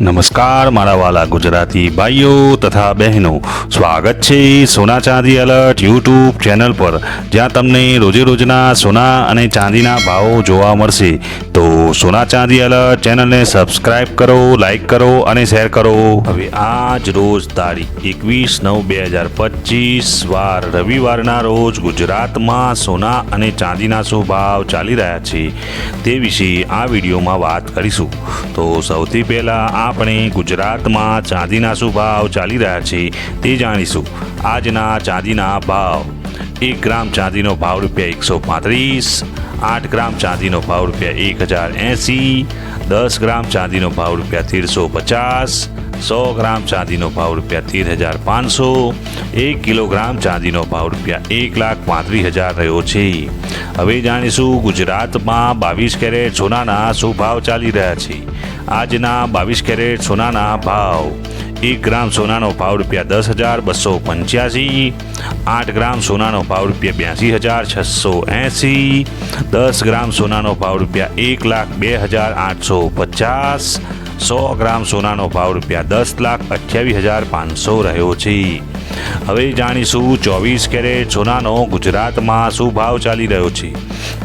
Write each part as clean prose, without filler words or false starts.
નમસ્કાર મારા વાલા ગુજરાતી ભાઈઓ તથા બહેનો, સ્વાગત છે સોના ચાંદી એલર્ટ યુટ્યુબ ચેનલ પર, જ્યાં તમને રોજે રોજના સોના અને ચાંદીના ભાવો જોવા મળશે. તો સોના ચાંદી એલર્ટ ચેનલને સબસ્ક્રાઇબ કરો, લાઈક કરો અને શેર કરો. હવે આજ રોજ તારીખ 21/9/2025 વાર રવિવારના રોજ ગુજરાતમાં સોના અને ચાંદીના શું ભાવ ચાલી રહ્યા છે તે વિશે આ વિડીયોમાં વાત કરીશું. તો સૌથી પહેલાં આપણે ગુજરાતમાં ચાંદીના શું ભાવ ચાલી રહ્યા છે તે જાણીશું. આજના ચાંદીના ભાવ: 1 ગ્રામ ચાંદીનો ભાવ ₹135, 8 ગ્રામ ચાંદીનો ભાવ ₹1080, 10 ગ્રામ ચાંદીનો ભાવ ₹1350, 100 ગ્રામ ચાંદીનો ભાવ ₹13,500, 1 કિલોગ્રામ ચાંદીનો ભાવ ₹1,35,000 રહ્યો છે. હવે જાણીશું ગુજરાતમાં 22 કેરેટ સોનાના શું ભાવ ચાલી રહ્યા છે. આજના 22 કેરેટ સોનાના ભાવ: 1 ગ્રામ સોનાનો ભાવ ₹10,285, 8 ગ્રામ સોનાનો ભાવ ₹82,680, 10 ગ્રામ સોનાનો ભાવ ₹1,02,850, 100 ગ્રામ સોનાનો ભાવ ₹10,28,500 રહ્યો છે. હવે જાણીશું 24 કેરેટ સોનાનો ગુજરાતમાં શું ભાવ ચાલી રહ્યો છે.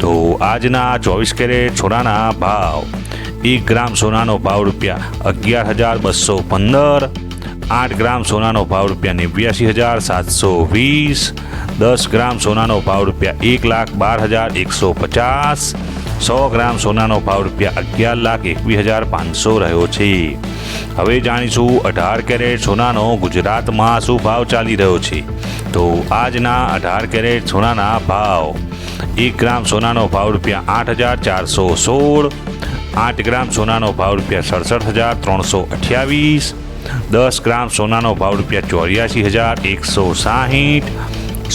તો આજના 24 કેરેટ સોનાના ભાવ: 1 ગ્રામ સોનાનો ભાવ ₹11,215, 8 ગ્રામ સોનાનો ભાવ ₹89,720, 10 ગ્રામ સોનાનો ભાવ ₹1,12,150, 100 ગ્રામ સોનાનો ભાવ ₹11,21,500 રહ્યો છે. હવે જાણીશું 18 કેરેટ સોનાનો ગુજરાતમાં શું ભાવ ચાલી રહ્યો છે. તો આજના 18 કેરેટ સોનાના ભાવ: 1 ગ્રામ સોનાનો ભાવ ₹8,416, 8 ગ્રામ સોનાનો ભાવ ₹67,328, 10 ગ્રામ સોનાનો ભાવ ₹84,160,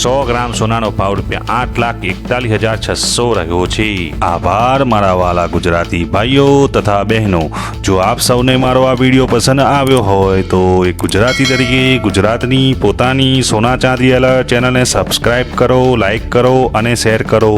100 ગ્રામ સોનાનો ભાવ ₹8,41,600 રહ્યો છે. આભાર મારા વાલા ગુજરાતી ભાઈઓ તથા બહેનો. જો આપ સૌને મારો આ વિડીયો પસંદ આવ્યો હોય તો એક ગુજરાતી તરીકે ગુજરાતની પોતાની સોના ચાંદી એલર્ટ ચેનલને સબસ્ક્રાઈબ કરો, લાઈક કરો અને શેર કરો.